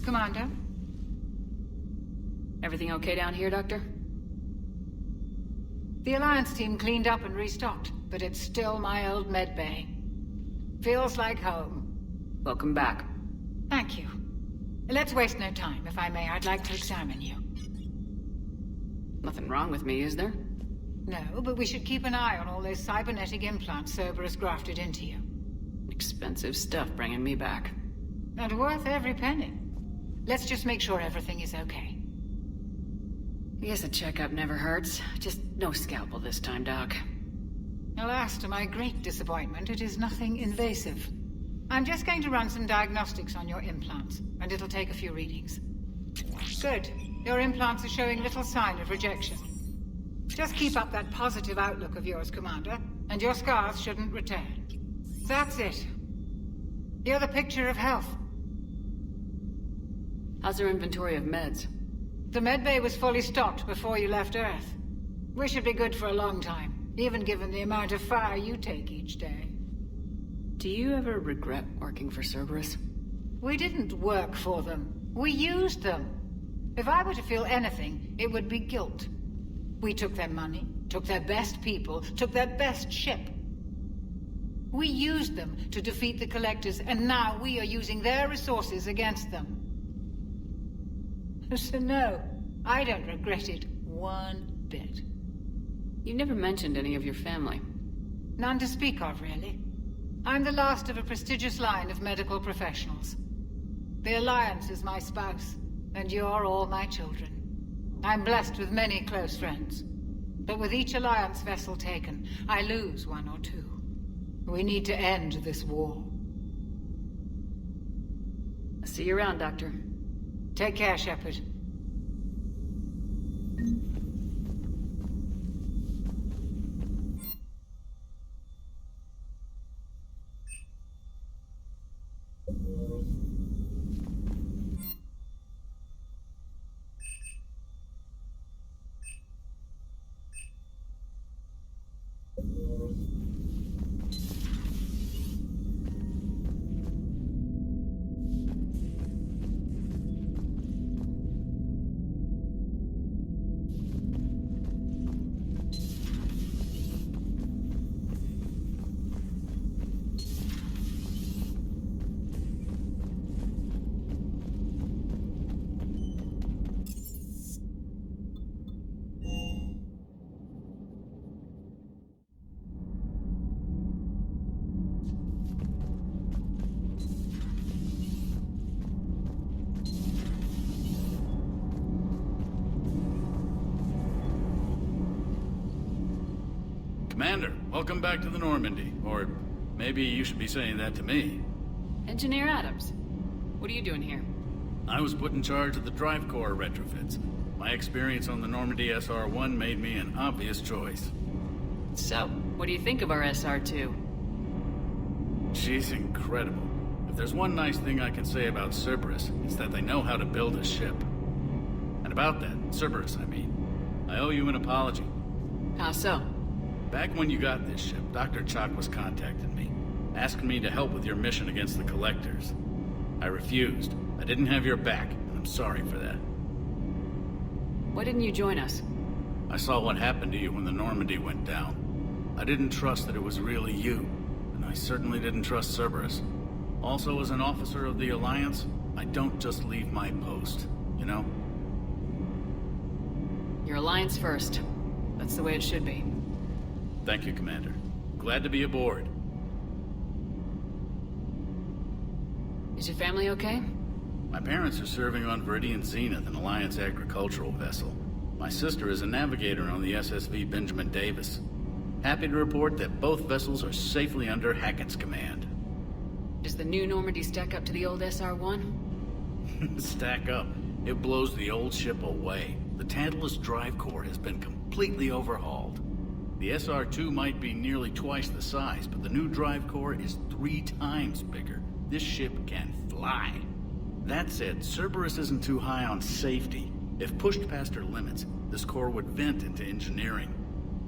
Commander? Everything okay down here, Doctor? The Alliance team cleaned up and restocked, but it's still my old medbay. Feels like home. Welcome back. Thank you. Let's waste no time. If I may, I'd like to examine you. Nothing wrong with me, is there? No, but we should keep an eye on all those cybernetic implants Cerberus grafted into you. Expensive stuff bringing me back. And worth every penny. Let's just make sure everything is okay. I guess a checkup never hurts. Just no scalpel this time, Doc. Alas, to my great disappointment, it is nothing invasive. I'm just going to run some diagnostics on your implants, and it'll take a few readings. Good. Your implants are showing little sign of rejection. Just keep up that positive outlook of yours, Commander, and your scars shouldn't return. That's it. You're the picture of health. How's our inventory of meds? The medbay was fully stocked before you left Earth. We should be good for a long time, even given the amount of fire you take each day. Do you ever regret working for Cerberus? We didn't work for them. We used them. If I were to feel anything, it would be guilt. We took their money, took their best people, took their best ship. We used them to defeat the Collectors, and now we are using their resources against them. So no, I don't regret it one bit. You never mentioned any of your family. None to speak of, really. I'm the last of a prestigious line of medical professionals. The Alliance is my spouse, and you're all my children. I'm blessed with many close friends. But with each Alliance vessel taken, I lose one or two. We need to end this war. I'll see you around, Doctor. Take care, Shepard. Commander, welcome back to the Normandy. Or maybe you should be saying that to me. Engineer Adams, what are you doing here? I was put in charge of the drive core retrofits. My experience on the Normandy SR-1 made me an obvious choice. So, what do you think of our SR-2? She's incredible. If there's one nice thing I can say about Cerberus, it's that they know how to build a ship. And about that, Cerberus, I mean, I owe you an apology. How so? Back when you got this ship, Dr. Chalk was contacting me, asking me to help with your mission against the Collectors. I refused. I didn't have your back, and I'm sorry for that. Why didn't you join us? I saw what happened to you when the Normandy went down. I didn't trust that it was really you, and I certainly didn't trust Cerberus. Also, as an officer of the Alliance, I don't just leave my post, you know? Your Alliance first. That's the way it should be. Thank you, Commander. Glad to be aboard. Is your family okay? My parents are serving on Viridian Zenith, an Alliance agricultural vessel. My sister is a navigator on the SSV Benjamin Davis. Happy to report that both vessels are safely under Hackett's command. Does the new Normandy stack up to the old SR-1? Stack up. It blows the old ship away. The Tantalus drive core has been completely overhauled. The SR-2 might be nearly twice the size, but the new drive core is 3 times bigger. This ship can fly. That said, Cerberus isn't too high on safety. If pushed past her limits, this core would vent into engineering.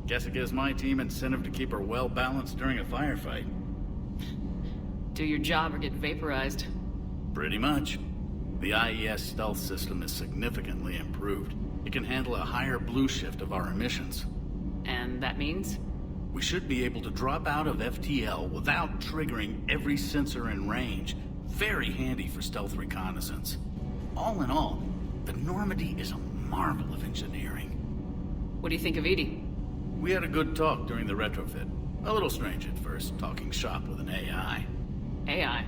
Guess it gives my team incentive to keep her well-balanced during a firefight. Do your job or get vaporized. Pretty much. The IES stealth system is significantly improved. It can handle a higher blue shift of our emissions. And that means? We should be able to drop out of FTL without triggering every sensor in range. Very handy for stealth reconnaissance. All in all, the Normandy is a marvel of engineering. What do you think of Edie? We had a good talk during the retrofit. A little strange at first, talking shop with an AI. AI?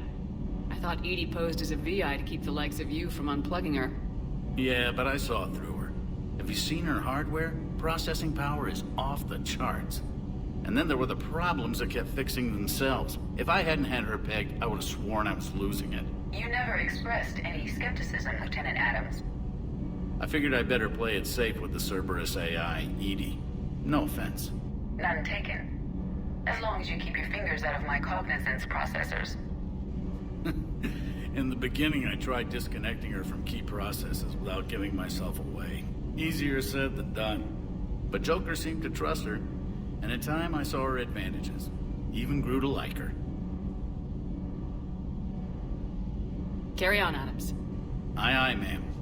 I thought Edie posed as a VI to keep the likes of you from unplugging her. Yeah, but I saw through her. Have you seen her hardware? Processing power is off the charts. And then there were the problems that kept fixing themselves. If I hadn't had her pegged, I would have sworn I was losing it. You never expressed any skepticism, Lieutenant Adams. I figured I'd better play it safe with the Cerberus AI, Edie. No offense. None taken. As long as you keep your fingers out of my cognizance processors. In the beginning, I tried disconnecting her from key processes without giving myself away. Easier said than done. But Joker seemed to trust her, and in time I saw her advantages. Even grew to like her. Carry on, Adams. Aye, aye, ma'am.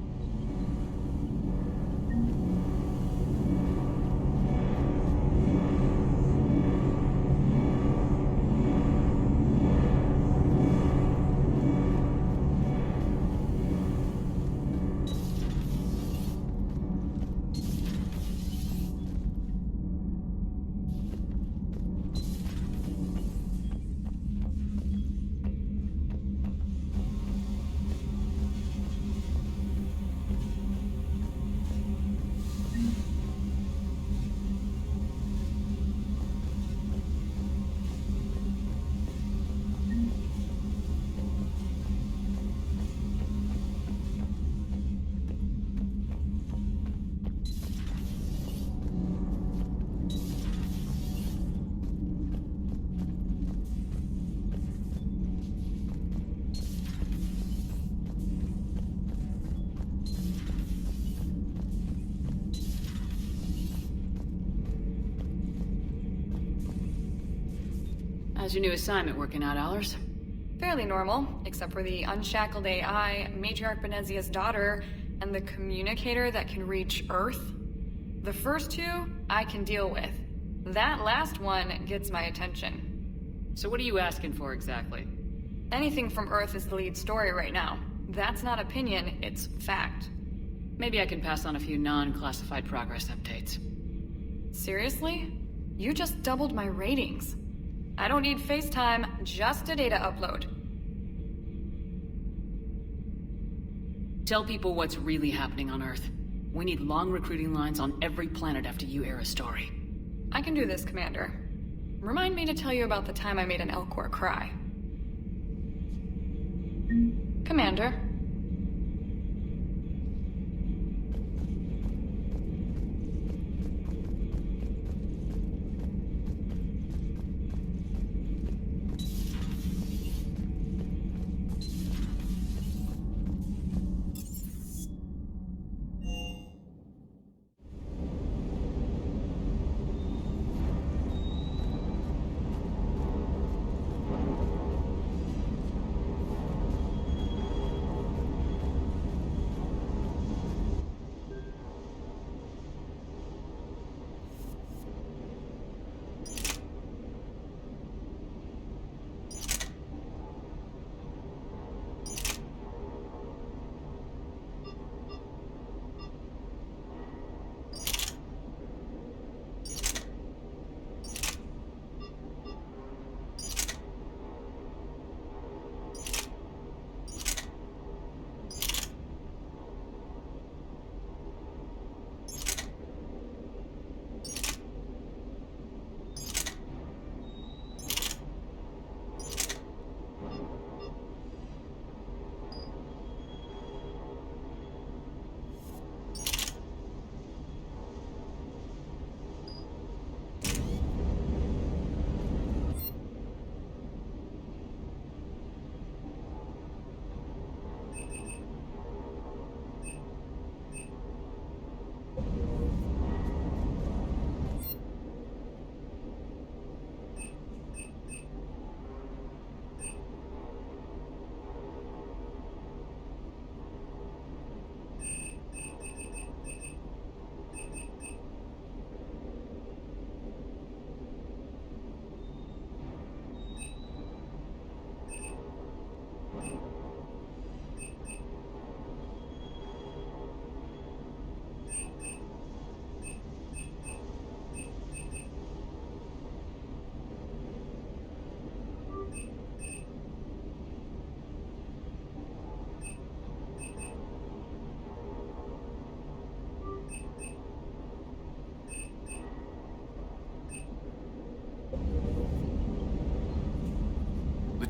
How's your new assignment working out, Allers? Fairly normal, except for the unshackled AI, Matriarch Benezia's daughter, and the communicator that can reach Earth. The first two, I can deal with. That last one gets my attention. So what are you asking for exactly? Anything from Earth is the lead story right now. That's not opinion, it's fact. Maybe I can pass on a few non-classified progress updates. Seriously? You just doubled my ratings. I don't need FaceTime, just a data upload. Tell people what's really happening on Earth. We need long recruiting lines on every planet after you air a story. I can do this, Commander. Remind me to tell you about the time I made an Elcor cry. Commander.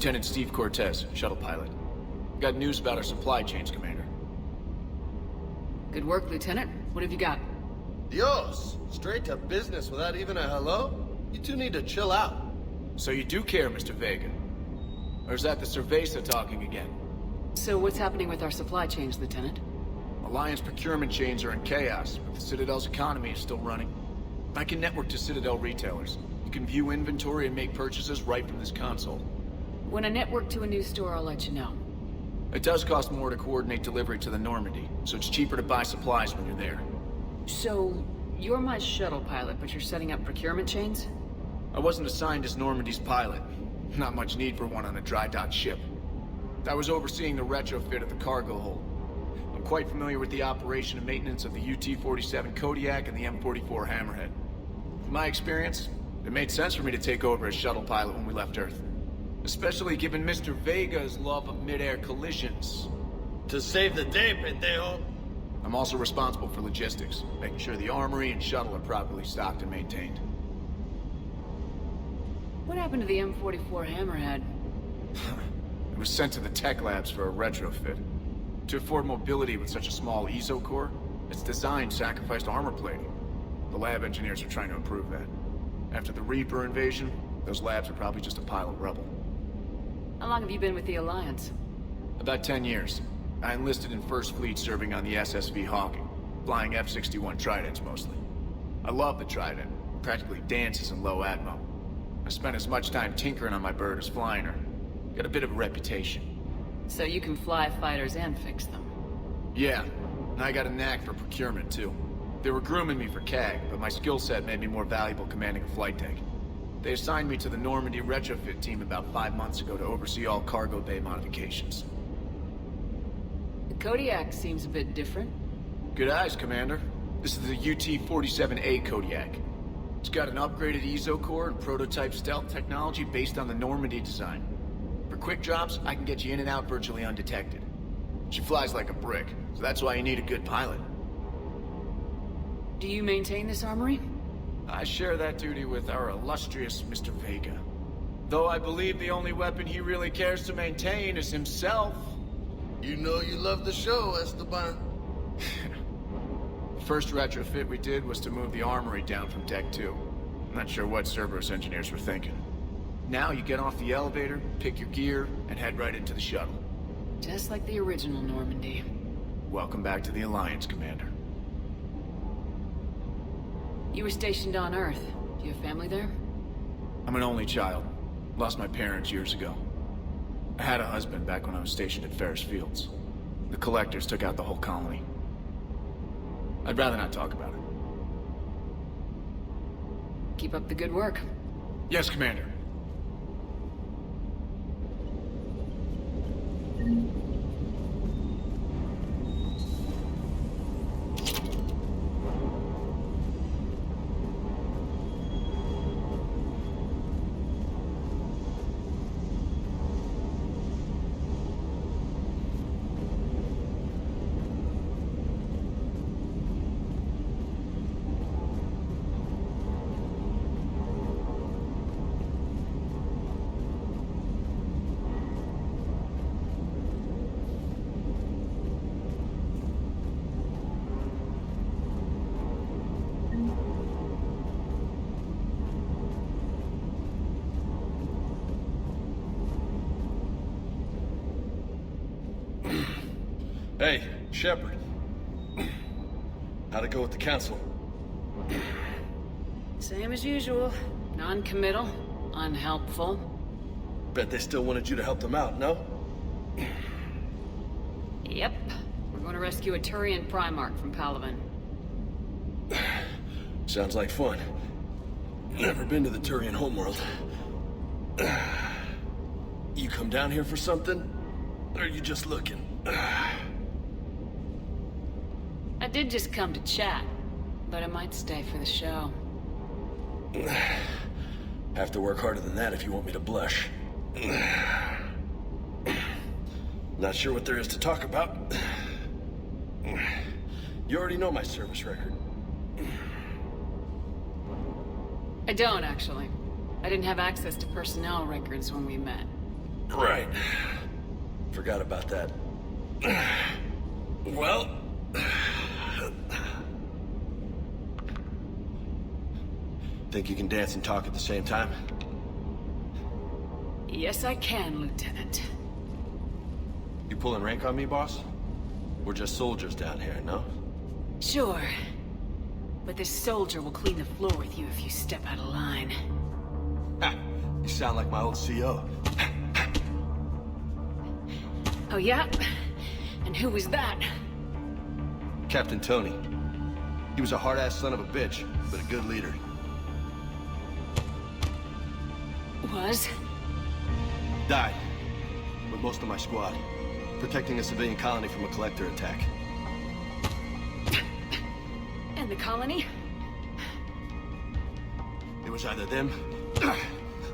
Lieutenant Steve Cortez, shuttle pilot. Got news about our supply chains, Commander. Good work, Lieutenant. What have you got? Dios! Straight to business without even a hello? You two need to chill out. So you do care, Mr. Vega? Or is that the Cerveza talking again? So what's happening with our supply chains, Lieutenant? Alliance procurement chains are in chaos, but the Citadel's economy is still running. I can network to Citadel retailers. You can view inventory and make purchases right from this console. When I network to a new store, I'll let you know. It does cost more to coordinate delivery to the Normandy, so it's cheaper to buy supplies when you're there. So, you're my shuttle pilot, but you're setting up procurement chains? I wasn't assigned as Normandy's pilot. Not much need for one on a dry dock ship. I was overseeing the retrofit of the cargo hold. I'm quite familiar with the operation and maintenance of the UT-47 Kodiak and the M44 Hammerhead. From my experience, it made sense for me to take over as shuttle pilot when we left Earth. Especially given Mr. Vega's love of mid-air collisions. To save the day, pendejo. I'm also responsible for logistics, making sure the armory and shuttle are properly stocked and maintained. What happened to the M44 Hammerhead? It was sent to the tech labs for a retrofit. To afford mobility with such a small ESO core, its design sacrificed armor plating. The lab engineers are trying to improve that. After the Reaper invasion, those labs are probably just a pile of rubble. How long have you been with the Alliance? About 10 years. I enlisted in First Fleet serving on the SSV Hawking, flying F-61 Tridents mostly. I love the Trident. It practically dances in low atmo. I spent as much time tinkering on my bird as flying her. Got a bit of a reputation. So you can fly fighters and fix them. Yeah, and I got a knack for procurement too. They were grooming me for CAG, but my skill set made me more valuable commanding a flight deck. They assigned me to the Normandy retrofit team about 5 months ago to oversee all cargo bay modifications. The Kodiak seems a bit different. Good eyes, Commander. This is the UT-47A Kodiak. It's got an upgraded ESO core and prototype stealth technology based on the Normandy design. For quick drops, I can get you in and out virtually undetected. She flies like a brick, so that's why you need a good pilot. Do you maintain this armory? I share that duty with our illustrious Mr. Vega. Though I believe the only weapon he really cares to maintain is himself. You know you love the show, Esteban. The first retrofit we did was to move the armory down from Deck 2. I'm not sure what Cerberus engineers were thinking. Now you get off the elevator, pick your gear, and head right into the shuttle. Just like the original Normandy. Welcome back to the Alliance, Commander. You were stationed on Earth. Do you have family there? I'm an only child. Lost my parents years ago. I had a husband back when I was stationed at Ferris Fields. The Collectors took out the whole colony. I'd rather not talk about it. Keep up the good work. Yes, Commander. Hey, Shepard. How'd it go with the council? Same as usual. Non-committal, unhelpful. Bet they still wanted you to help them out, no? Yep. We're going to rescue a Turian Primarch from Palaven. Sounds like fun. Never been to the Turian homeworld. You come down here for something? Or are you just looking? I did just come to chat, but I might stay for the show. Have to work harder than that if you want me to blush. Not sure what there is to talk about. You already know my service record. I don't, actually. I didn't have access to personnel records when we met. Right. Forgot about that. Well... Think you can dance and talk at the same time? Yes, I can, Lieutenant. You pulling rank on me, boss? We're just soldiers down here, no? Sure. But this soldier will clean the floor with you if you step out of line. Ha! You sound like my old CO. Oh, yeah? And who was that? Captain Tony. He was a hard-ass son of a bitch, but a good leader. Was? Died. With most of my squad. Protecting a civilian colony from a collector attack. And the colony? It was either them,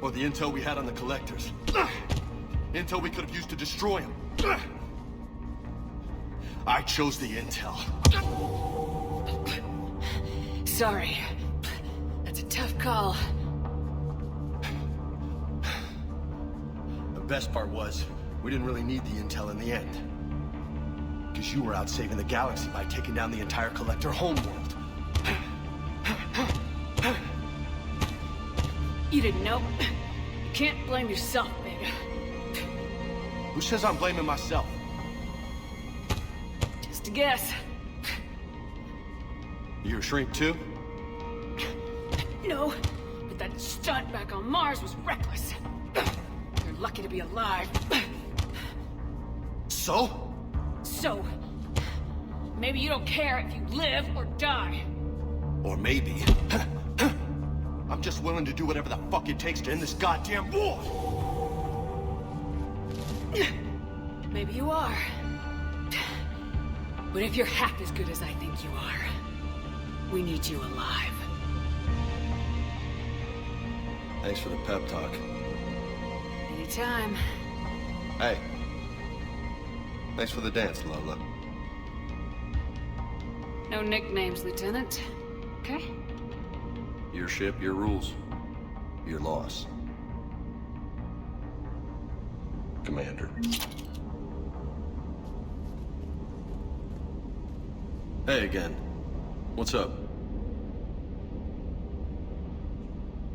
or the intel we had on the collectors. Intel we could have used to destroy them. I chose the intel. Sorry. That's a tough call. The best part was, we didn't really need the intel in the end. Because you were out saving the galaxy by taking down the entire collector homeworld. You didn't know? You can't blame yourself, Vega. Who says I'm blaming myself? Just a guess. You're a shrink too? No, but that stunt back on Mars was reckless. You're lucky to be alive. So? So, maybe you don't care if you live or die. Or maybe... I'm just willing to do whatever the fuck it takes to end this goddamn war! Maybe you are. But if you're half as good as I think you are, we need you alive. Thanks for the pep talk. Anytime. Hey. Thanks for the dance, Lola. No nicknames, Lieutenant. Okay? Your ship, your rules. Your loss. Commander. Hey again. What's up?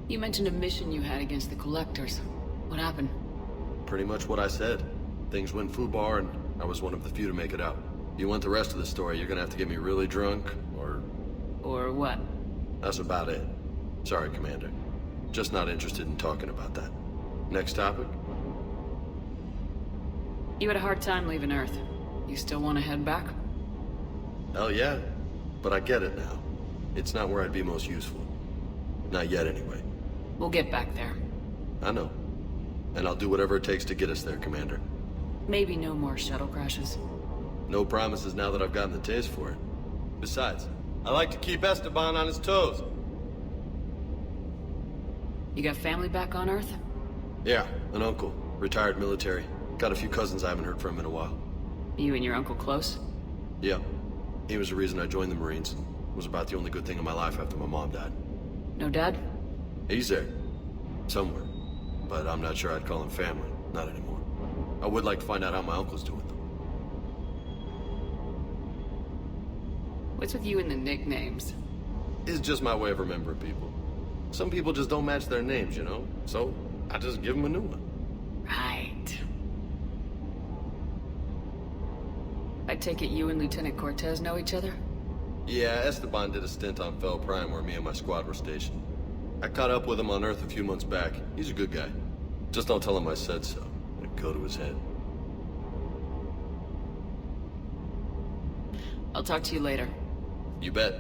You mentioned a mission you had against the Collectors. What happened? Pretty much what I said. Things went foobar and I was one of the few to make it out. You want the rest of the story, you're gonna have to get me really drunk, or... Or what? That's about it. Sorry, Commander. Just not interested in talking about that. Next topic? You had a hard time leaving Earth. You still want to head back? Hell yeah. But I get it now. It's not where I'd be most useful. Not yet, anyway. We'll get back there. I know. And I'll do whatever it takes to get us there, Commander. Maybe no more shuttle crashes. No promises now that I've gotten the taste for it. Besides, I like to keep Esteban on his toes. You got family back on Earth? Yeah, an uncle. Retired military. Got a few cousins I haven't heard from in a while. You and your uncle close? Yeah. He was the reason I joined the Marines. It was about the only good thing in my life after my mom died. No dad? He's there. Somewhere. But I'm not sure I'd call him family. Not anymore. I would like to find out how my uncle's doing, though. What's with you and the nicknames? It's just my way of remembering people. Some people just don't match their names, you know? So, I just give them a new one. Right. I take it you and Lieutenant Cortez know each other? Yeah, Esteban did a stint on Fel Prime where me and my squad were stationed. I caught up with him on Earth a few months back. He's a good guy. Just don't tell him I said so. It'd go to his head. I'll talk to you later. You bet.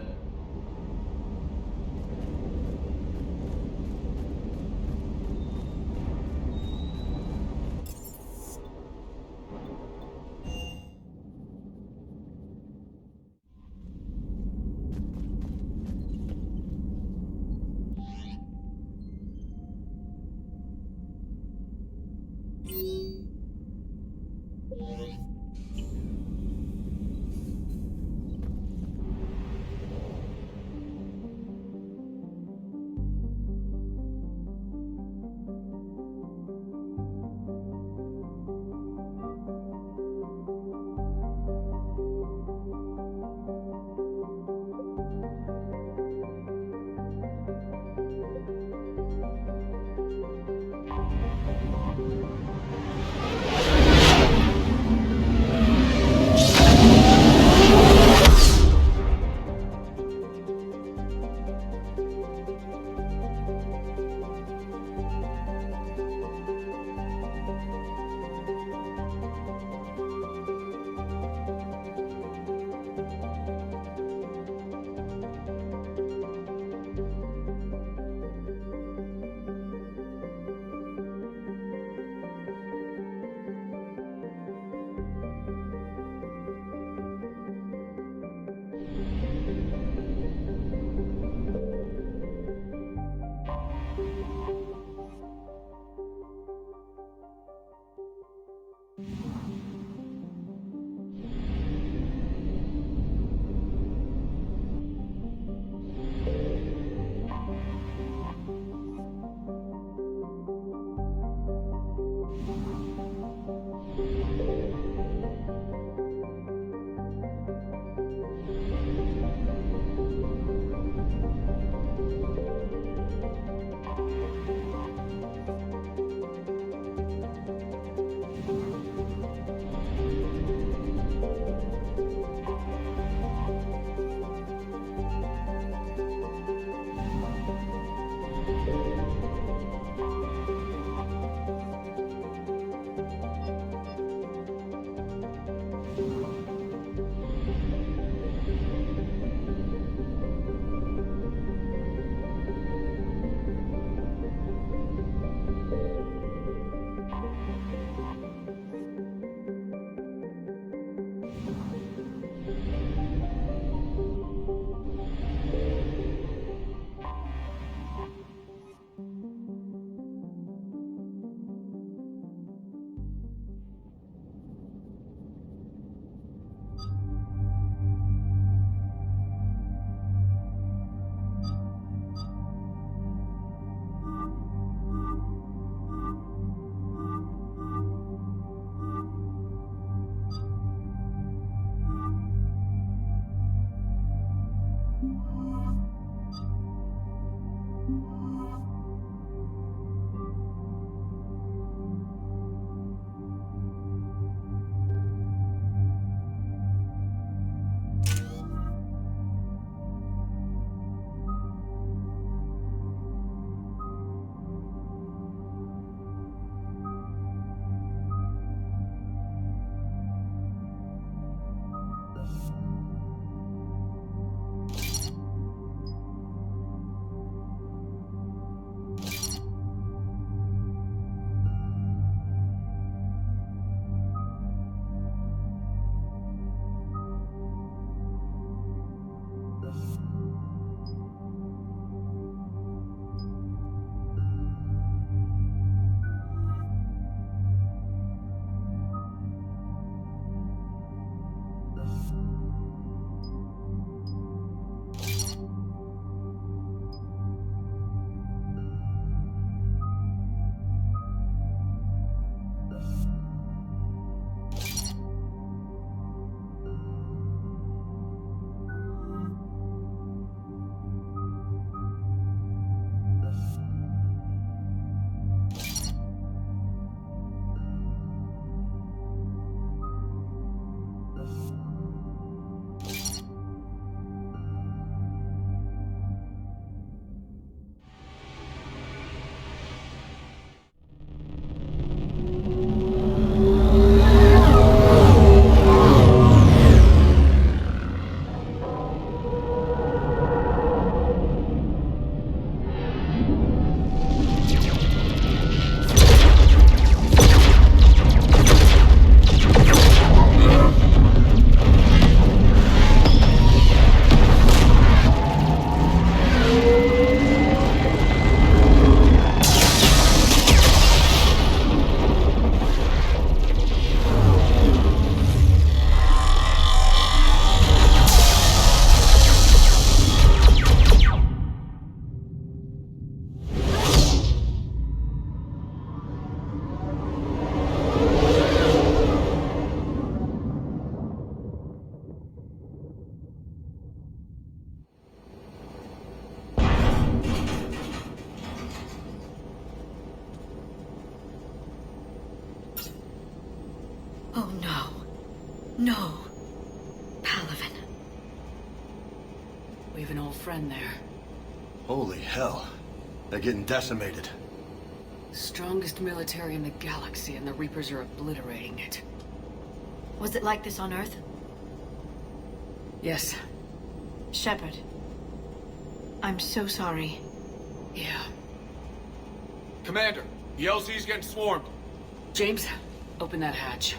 No. Palavin. We have an old friend there. Holy hell. They're getting decimated. Strongest military in the galaxy, and the Reapers are obliterating it. Was it like this on Earth? Yes. Shepard. I'm so sorry. Yeah. Commander, the LZ's getting swarmed. James, open that hatch.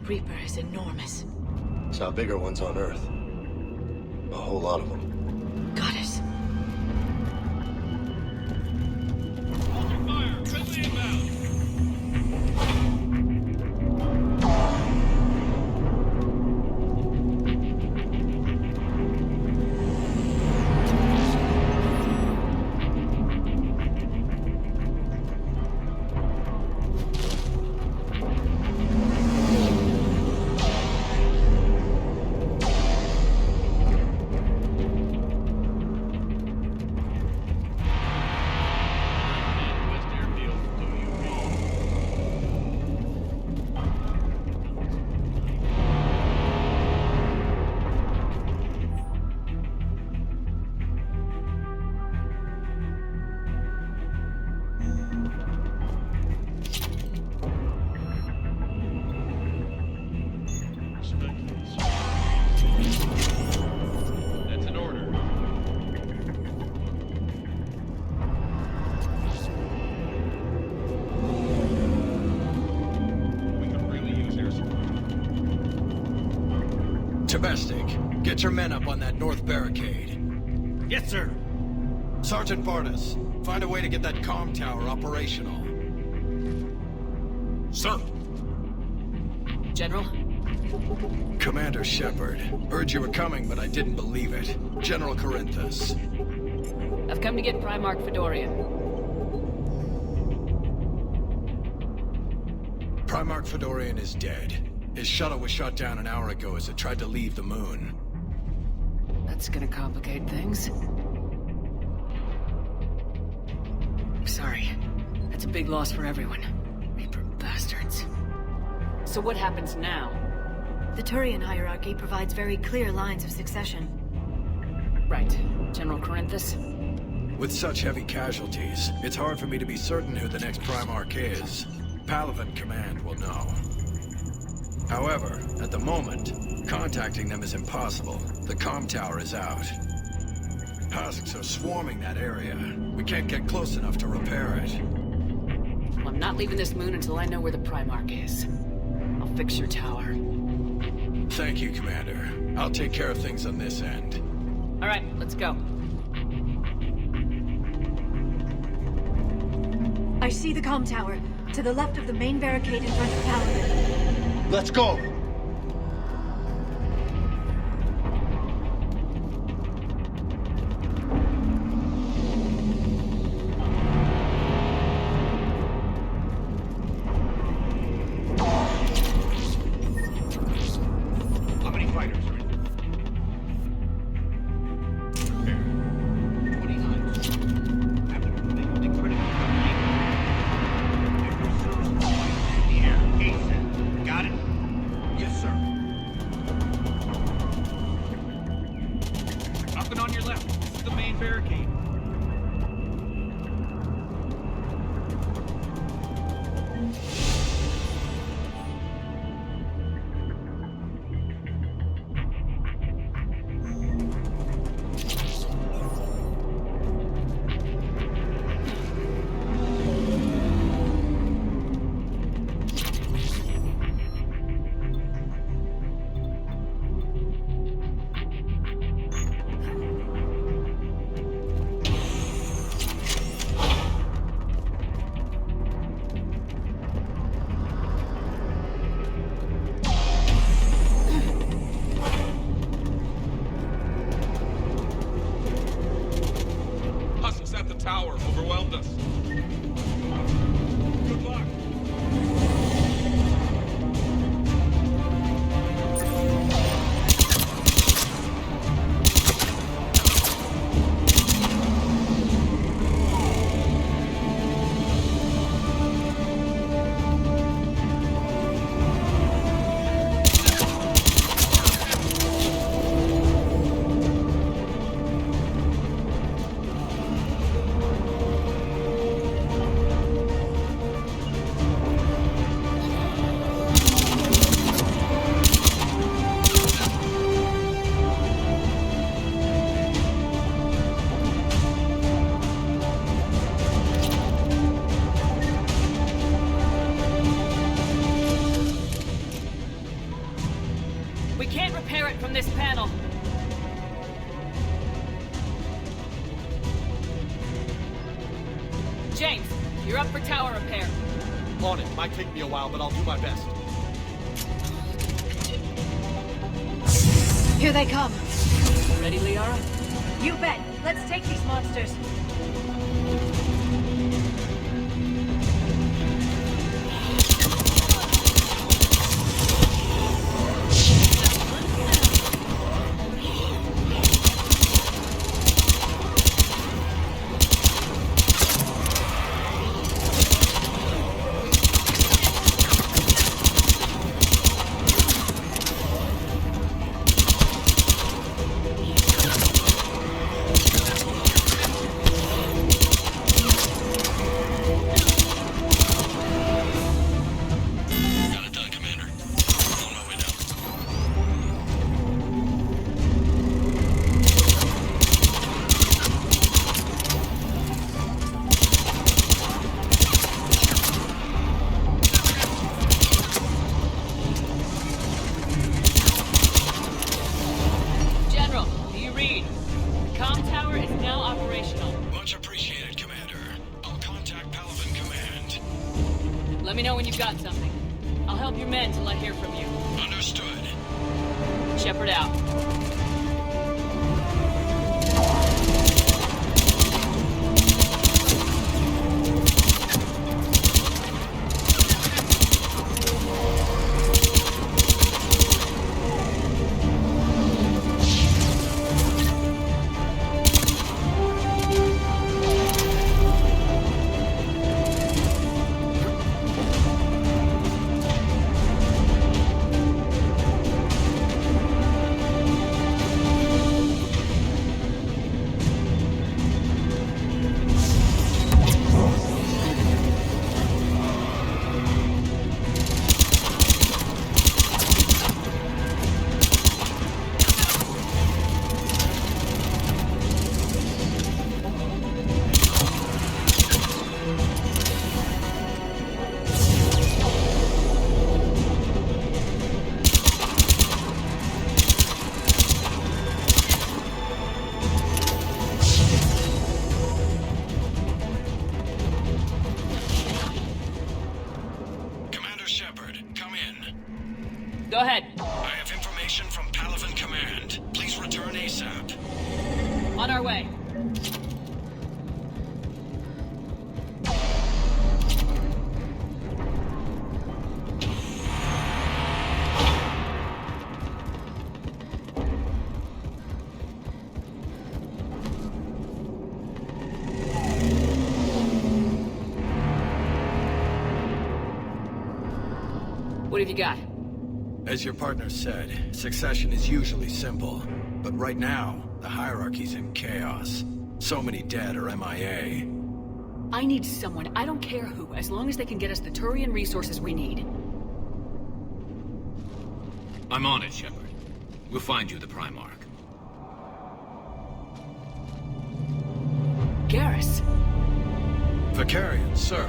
Reaper is enormous. Saw bigger ones on Earth. A whole lot of them. Goddess. Domestic, get your men up on that north barricade. Yes, sir. Sergeant Barnes, find a way to get that comm tower operational. Sir. General? Commander Shepard. Heard you were coming, but I didn't believe it. General Corinthus. I've come to get Primarch Fedorian. Primarch Fedorian is dead. His shuttle was shot down an hour ago as it tried to leave the moon. That's gonna complicate things. Sorry. That's a big loss for everyone. Reaper bastards. So what happens now? The Turian hierarchy provides very clear lines of succession. Right. General Corinthus? With such heavy casualties, it's hard for me to be certain who the next Primarch is. Palavin Command will know. However, at the moment, contacting them is impossible. The comm tower is out. Husks are swarming that area. We can't get close enough to repair it. Well, I'm not leaving this moon until I know where the Primarch is. I'll fix your tower. Thank you, Commander. I'll take care of things on this end. All right, let's go. I see the comm tower, to the left of the main barricade in front of Paladin. Let's go! How many fighters are in? 29. tower overwhelmed us. Good luck. We can't repair it from this panel. James, you're up for tower repair. On it. Might take me a while, but I'll do my best. Here they come. Ready, Liara? You bet. Let's take these monsters. Let me know when you've got something. I'll help your men till I hear from you. Understood. Shepard out. Go ahead. I have information from Palaven Command. Please return ASAP. On our way. What have you got? As your partner said, succession is usually simple. But right now, the hierarchy's in chaos. So many dead or MIA. I need someone, I don't care who, as long as they can get us the Turian resources we need. I'm on it, Shepard. We'll find you the Primarch. Garus. Vicarian, sir.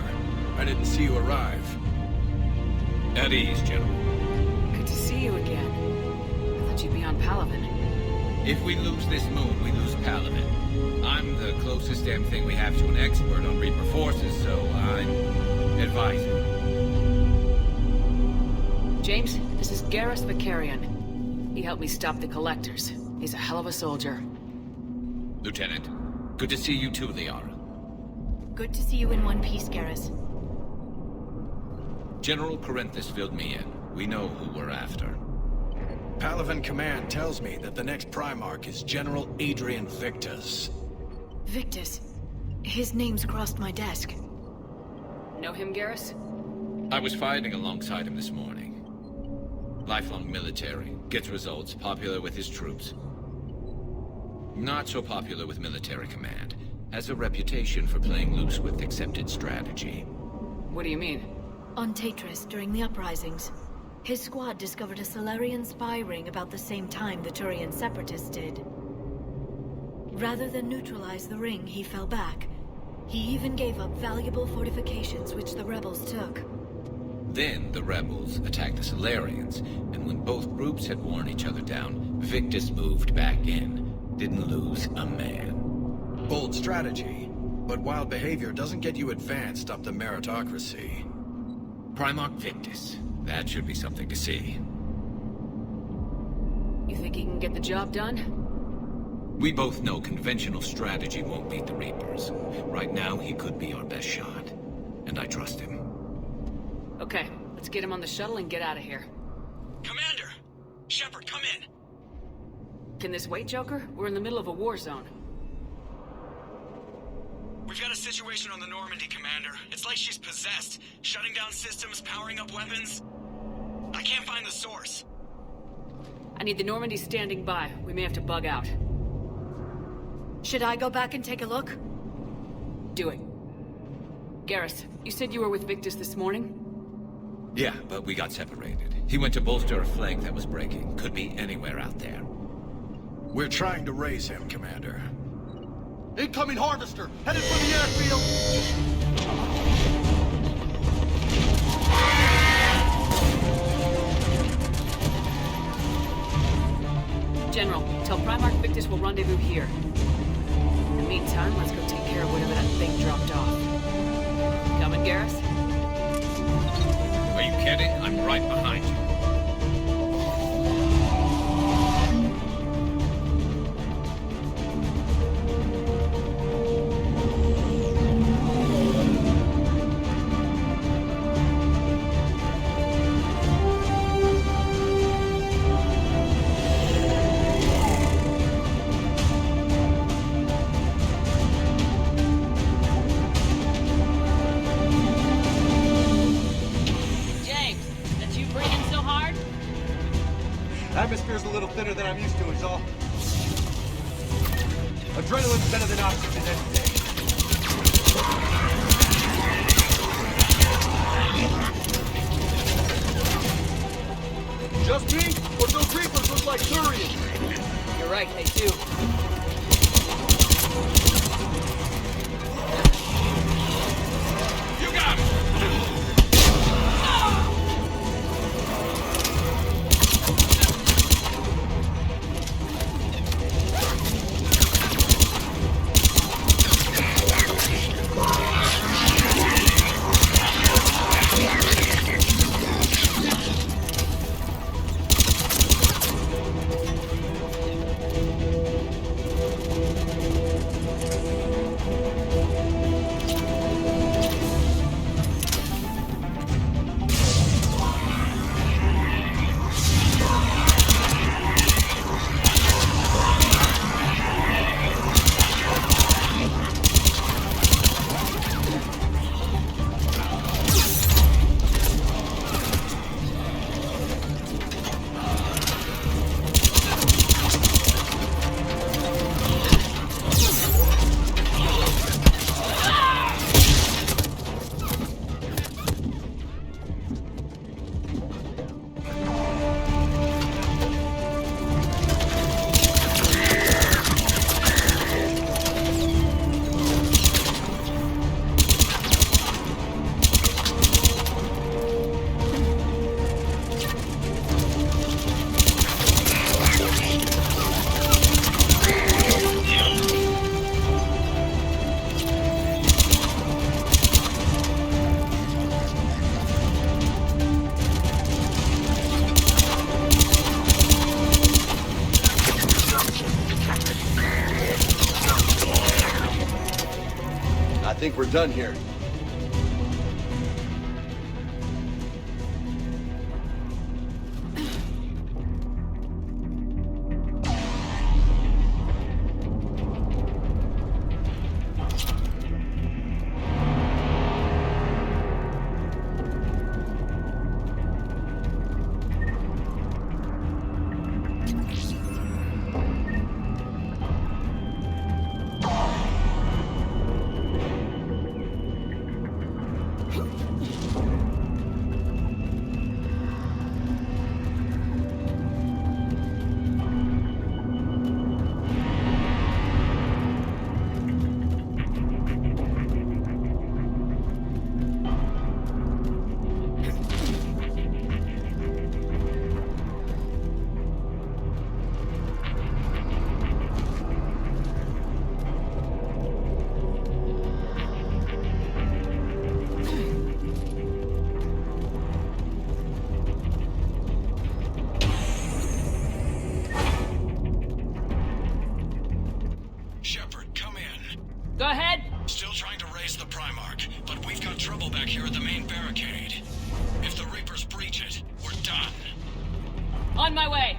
I didn't see you arrive. At ease, gentlemen. Good to see you again. I thought you'd be on Palaven. If we lose this moon, we lose Palaven. I'm the closest damn thing we have to an expert on Reaper forces, so I'm advising. James, this is Garus Vicarian. He helped me stop the Collectors. He's a hell of a soldier. Lieutenant, good to see you too, Liara. Good to see you in one piece, Garus. General Corinthus filled me in. We know who we're after. Palaven Command tells me that the next Primarch is General Adrian Victus. Victus. His name's crossed my desk. Know him, Garus? I was fighting alongside him this morning. Lifelong military, gets results, popular with his troops. Not so popular with military command. Has a reputation for playing loose with accepted strategy. What do you mean? On Tatris, during the uprisings, his squad discovered a Solarian spy ring about the same time the Turian separatists did. Rather than neutralize the ring, he fell back. He even gave up valuable fortifications which the rebels took. Then the rebels attacked the Solarians, and when both groups had worn each other down, Victus moved back in. Didn't lose a man. Bold strategy, but wild behavior doesn't get you advanced up the meritocracy. Primarch Victus. That should be something to see. You think he can get the job done? We both know conventional strategy won't beat the Reapers. Right now, he could be our best shot. And I trust him. Okay, let's get him on the shuttle and get out of here. Commander! Shepard, come in! Can this wait, Joker? We're in the middle of a war zone. We've got a situation on the Normandy, Commander. It's like she's possessed. Shutting down systems, powering up weapons. I can't find the source. I need the Normandy standing by. We may have to bug out. Should I go back and take a look? Do it. Garus, you said you were with Victus this morning? Yeah, but we got separated. He went to bolster a flank that was breaking. Could be anywhere out there. We're trying to raise him, Commander. Incoming harvester! Headed for the airfield! General, tell Primarch Victus we'll rendezvous here. In the meantime, let's go take care of whatever that thing dropped off. Coming, Garus? Are you kidding? I'm right behind you. Atmosphere's a little thinner than I'm used to, is all. Adrenaline's better than oxygen any day. Just me? Or those Reapers look like Turians? You're right, they do. You got it! I think we're done here. Go ahead. Still trying to raise the Primarch, but we've got trouble back here at the main barricade. If the Reapers breach it, we're done. On my way.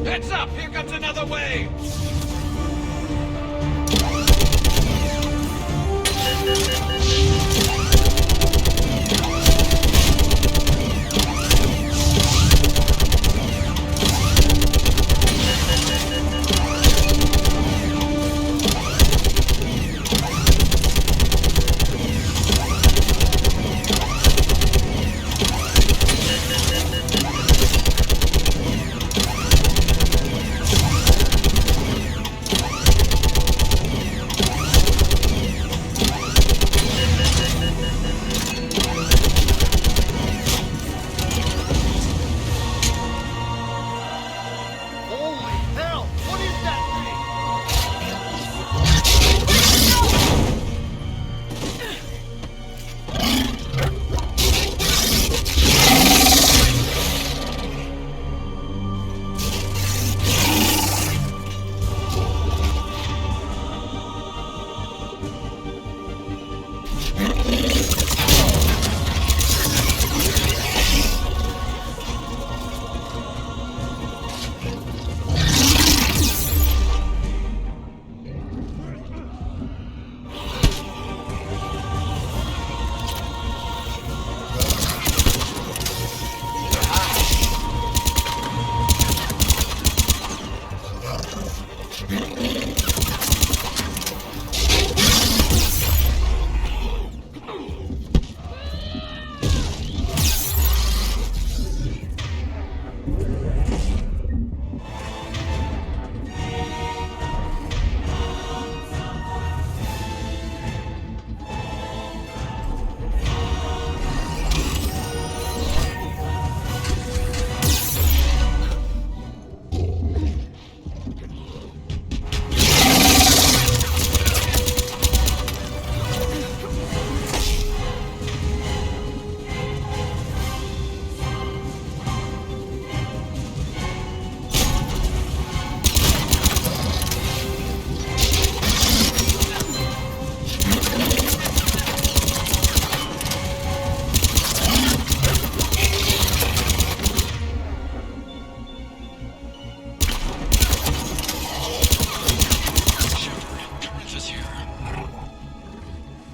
Heads up! Here comes another wave!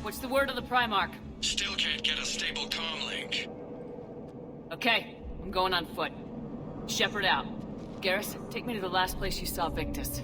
What's the word of the Primarch? Still can't get a stable comm link. Okay, I'm going on foot. Shepard out. Garrus, take me to the last place you saw Victus.